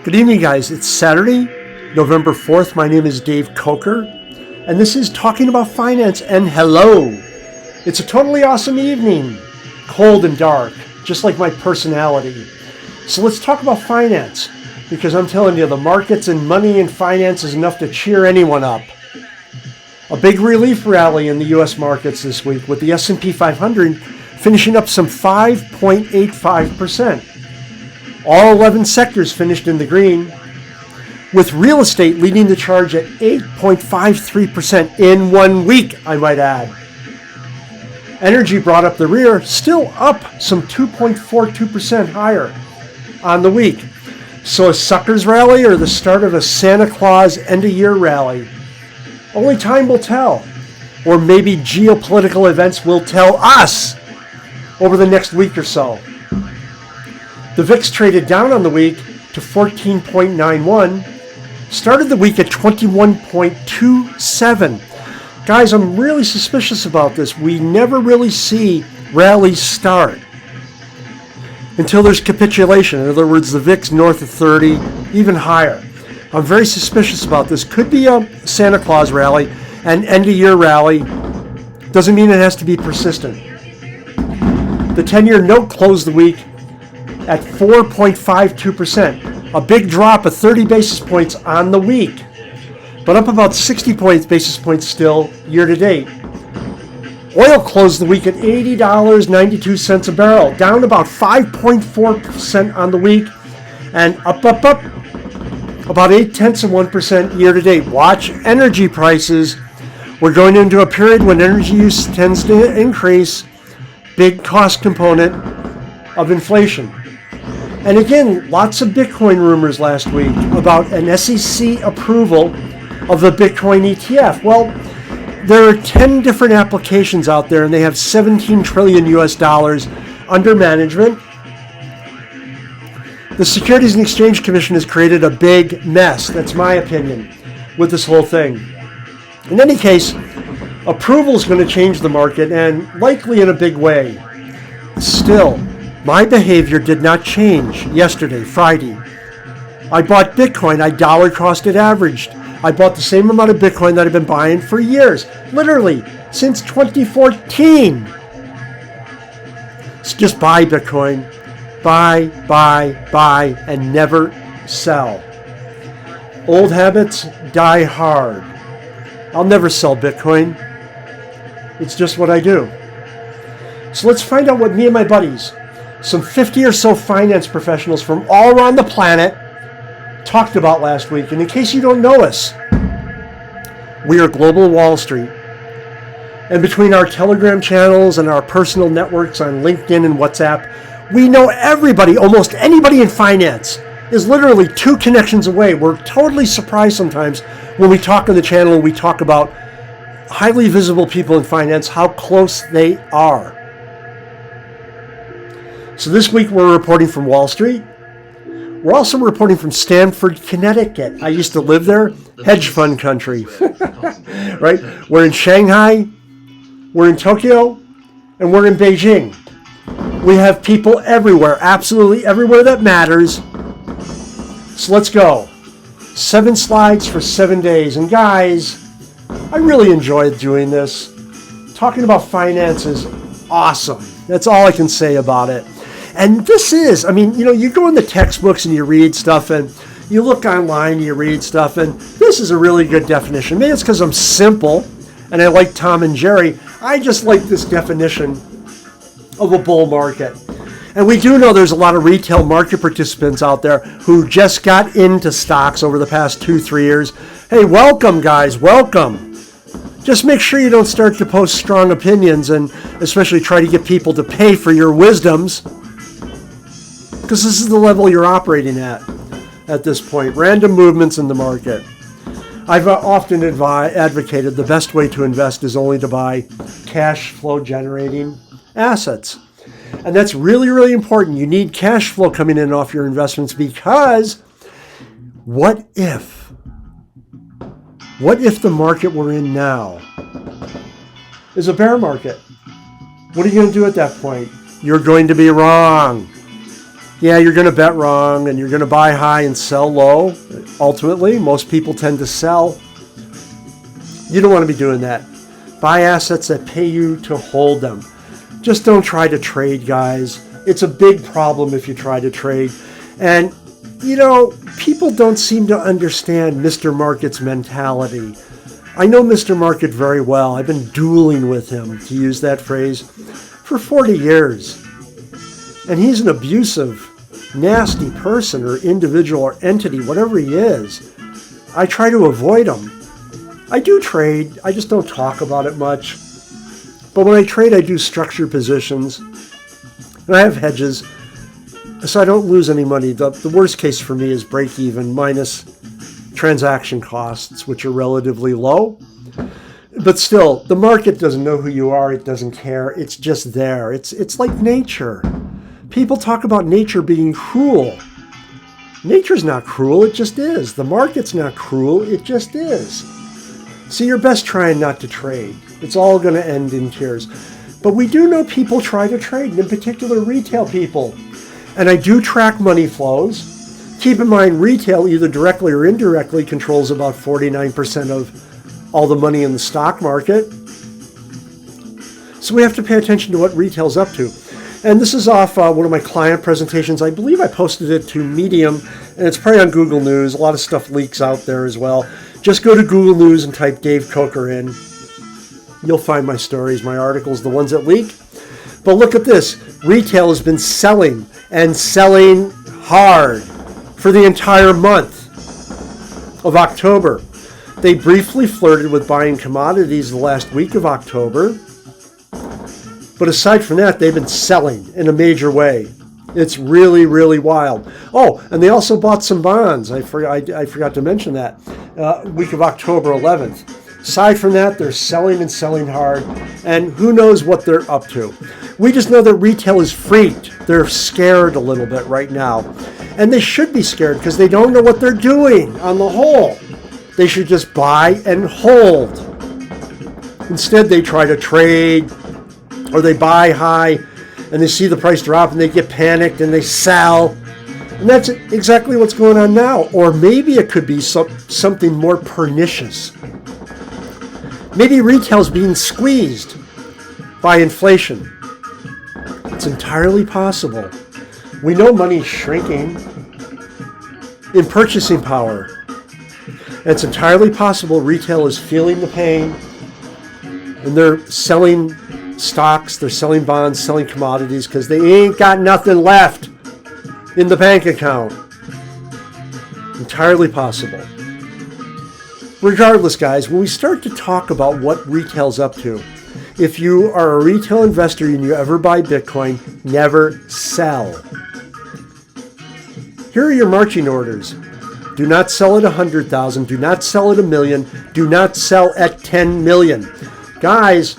Good evening, guys. It's Saturday, November 4th. My name is Dave Coker, and this is Talking About Finance. And hello. It's a totally awesome evening, cold and dark, just like my personality. So let's talk about finance, because I'm telling you, the markets and money and finance is enough to cheer anyone up. A big relief rally in the U.S. markets this week, with the S&P 500 finishing up some 5.85%. All 11 sectors finished in the green, with real estate leading the charge at 8.53% in 1 week, I might add. Energy brought up the rear, still up some 2.42% higher on the week. So a suckers rally or the start of a Santa Claus end-of-year rally? Only time will tell. Or maybe geopolitical events will tell us over the next week or so. The VIX traded down on the week to 14.91, started the week at 21.27. Guys, I'm really suspicious about this. We never really see rallies start until there's capitulation. In other words, the VIX north of 30, even higher. I'm very suspicious about this. Could be a Santa Claus rally, an end-of-year rally. Doesn't mean it has to be persistent. The 10-year note closed the week at 4.52%, a big drop of 30 basis points on the week, but up about 60 basis points still year to date. Oil closed the week at $80.92 a barrel, down about 5.4% on the week, and up about 0.8% year to date. Watch energy prices. We're going into a period when energy use tends to increase, big cost component of inflation. And again, lots of Bitcoin rumors last week about an SEC approval of the Bitcoin ETF. Well, there are 10 different applications out there, and they have 17 trillion US dollars under management. The Securities and Exchange Commission has created a big mess, that's my opinion, with this whole thing. In any case, approval is going to change the market, and likely in a big way. Still, my behavior did not change yesterday, Friday. I bought Bitcoin. I dollar cost it averaged. I bought the same amount of Bitcoin that I've been buying for years, literally since 2014. So just buy Bitcoin. Buy, and never sell. Old habits die hard. I'll never sell Bitcoin. It's just what I do. So let's find out what me and my buddies, some 50 or so finance professionals from all around the planet, talked about last week. And in case you don't know us, we are Global Wall Street. And between our Telegram channels and our personal networks on LinkedIn and WhatsApp, we know everybody, almost anybody in finance is literally 2 connections away. We're totally surprised sometimes when we talk on the channel and we talk about highly visible people in finance, how close they are. So this week we're reporting from Wall Street. We're also reporting from Stamford, Connecticut. I used to live there, hedge fund country, right? We're in Shanghai, we're in Tokyo, and we're in Beijing. We have people everywhere, absolutely everywhere that matters. So let's go. 7 slides for 7 days. And guys, I really enjoyed doing this. Talking about finance is awesome. That's all I can say about it. And this is, you go in the textbooks and you read stuff, and you look online and you read stuff, and this is a really good definition. Maybe it's because I'm simple and I like Tom and Jerry. I just like this definition of a bull market. And we do know there's a lot of retail market participants out there who just got into stocks over the past 2-3 years. Hey, welcome, guys, welcome. Just make sure you don't start to post strong opinions, and especially try to get people to pay for your wisdoms, because this is the level you're operating at this point. Random movements in the market. I've often advocated the best way to invest is only to buy cash flow generating assets. And that's really, really important. You need cash flow coming in off your investments, because what if the market we're in now is a bear market? What are you going to do at that point? You're going to be wrong. Yeah, you're going to bet wrong and you're going to buy high and sell low. Ultimately, most people tend to sell. You don't want to be doing that. Buy assets that pay you to hold them. Just don't try to trade, guys. It's a big problem if you try to trade. And, people don't seem to understand Mr. Market's mentality. I know Mr. Market very well. I've been dueling with him, to use that phrase, for 40 years. And he's an abusive, nasty person or individual or entity, whatever he is. I try to avoid him. I do trade. I just don't talk about it much. But when I trade, I do structured positions. And I have hedges, so I don't lose any money. The worst case for me is break even minus transaction costs, which are relatively low. But still, the market doesn't know who you are. It doesn't care. It's just there. It's like nature. People talk about nature being cruel. Nature's not cruel. It just is. The market's not cruel. It just is. So you're best trying not to trade. It's all going to end in tears. But we do know people try to trade, and in particular retail people. And I do track money flows. Keep in mind, retail, either directly or indirectly, controls about 49% of all the money in the stock market. So we have to pay attention to what retail's up to. And this is off one of my client presentations. I believe I posted it to Medium, and it's probably on Google News. A lot of stuff leaks out there as well. Just go to Google News and type Dave Coker in. You'll find my stories, my articles, the ones that leak. But look at this. Retail has been selling and selling hard for the entire month of October. They briefly flirted with buying commodities the last week of October. But aside from that, they've been selling in a major way. It's really, really wild. Oh, and they also bought some bonds. I forgot to mention that. Week of October 11th. Aside from that, they're selling and selling hard. And who knows what they're up to. We just know that retail is freaked. They're scared a little bit right now. And they should be scared because they don't know what they're doing on the whole. They should just buy and hold. Instead, they try to trade, or they buy high and they see the price drop and they get panicked and they sell. And that's exactly what's going on now. Or maybe it could be something more pernicious. Maybe retail's being squeezed by inflation. It's entirely possible. We know money's shrinking in purchasing power. And it's entirely possible retail is feeling the pain and they're selling stocks, they're selling bonds, selling commodities because they ain't got nothing left in the bank account. Entirely possible. Regardless, guys, when we start to talk about what retail's up to, if you are a retail investor and you ever buy Bitcoin, never sell. Here are your marching orders. Do not sell at 100,000. Do not sell at 1 million. Do not sell at 10 million. Guys,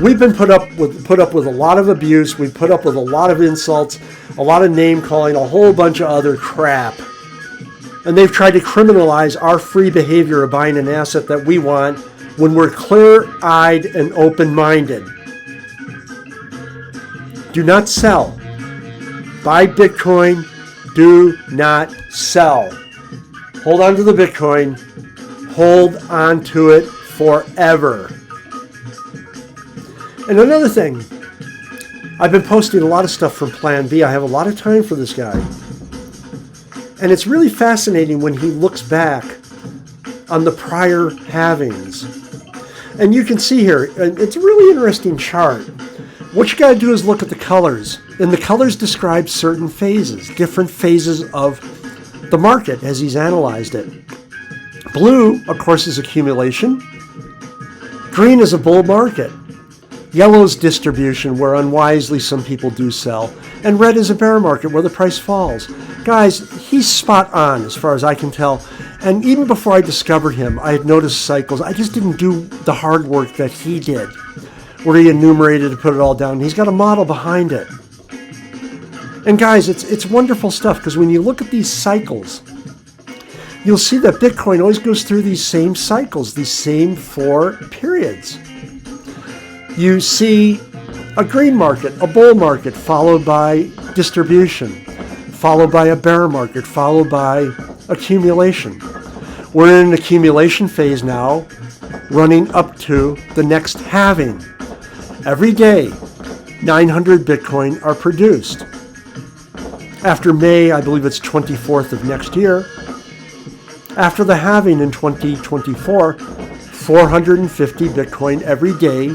we've been put up with a lot of abuse. We've put up with a lot of insults, a lot of name calling, a whole bunch of other crap. And they've tried to criminalize our free behavior of buying an asset that we want when we're clear-eyed and open-minded. Do not sell. Buy Bitcoin. Do not sell. Hold on to the Bitcoin. Hold on to it forever. And another thing, I've been posting a lot of stuff from Plan B. I have a lot of time for this guy. And it's really fascinating when he looks back on the prior halvings. And you can see here, it's a really interesting chart. What you got to do is look at the colors. And the colors describe certain phases, different phases of the market as he's analyzed it. Blue, of course, is accumulation. Green is a bull market. Yellow is distribution, where unwisely some people do sell. And red is a bear market, where the price falls. Guys, he's spot on as far as I can tell. And even before I discovered him, I had noticed cycles. I just didn't do the hard work that he did, where he enumerated to put it all down. He's got a model behind it. And guys, it's wonderful stuff, because when you look at these cycles, you'll see that Bitcoin always goes through these same cycles, these same 4 periods. You see a green market, a bull market, followed by distribution. followed by a bear market, followed by accumulation. We're in an accumulation phase now, running up to the next halving. Every day, 900 Bitcoin are produced. After May, I believe it's 24th of next year, after the halving in 2024, 450 Bitcoin every day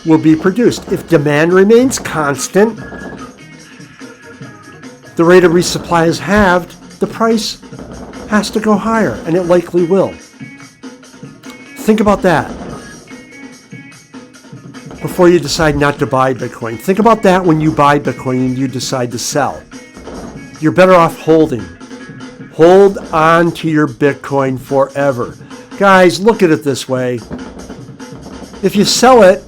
will be produced. If demand remains constant, the rate of resupply is halved, the price has to go higher, and it likely will. Think about that before you decide not to buy Bitcoin. Think about that when you buy Bitcoin and you decide to sell. You're better off holding. Hold on to your Bitcoin forever. Guys, look at it this way. If you sell it,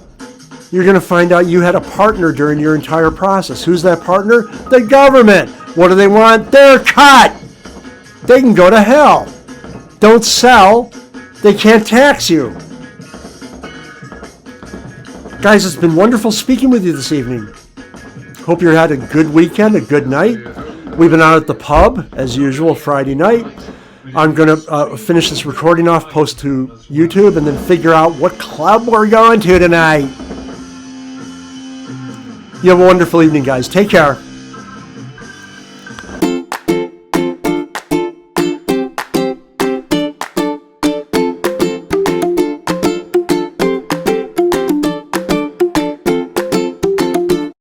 you're going to find out you had a partner during your entire process. Who's that partner? The government. What do they want? Their cut. They can go to hell. Don't sell. They can't tax you. Guys, it's been wonderful speaking with you this evening. Hope you had a good weekend, a good night. We've been out at the pub, as usual, Friday night. I'm going to finish this recording off, post to YouTube, and then figure out what club we're going to tonight. You have a wonderful evening, guys. Take care.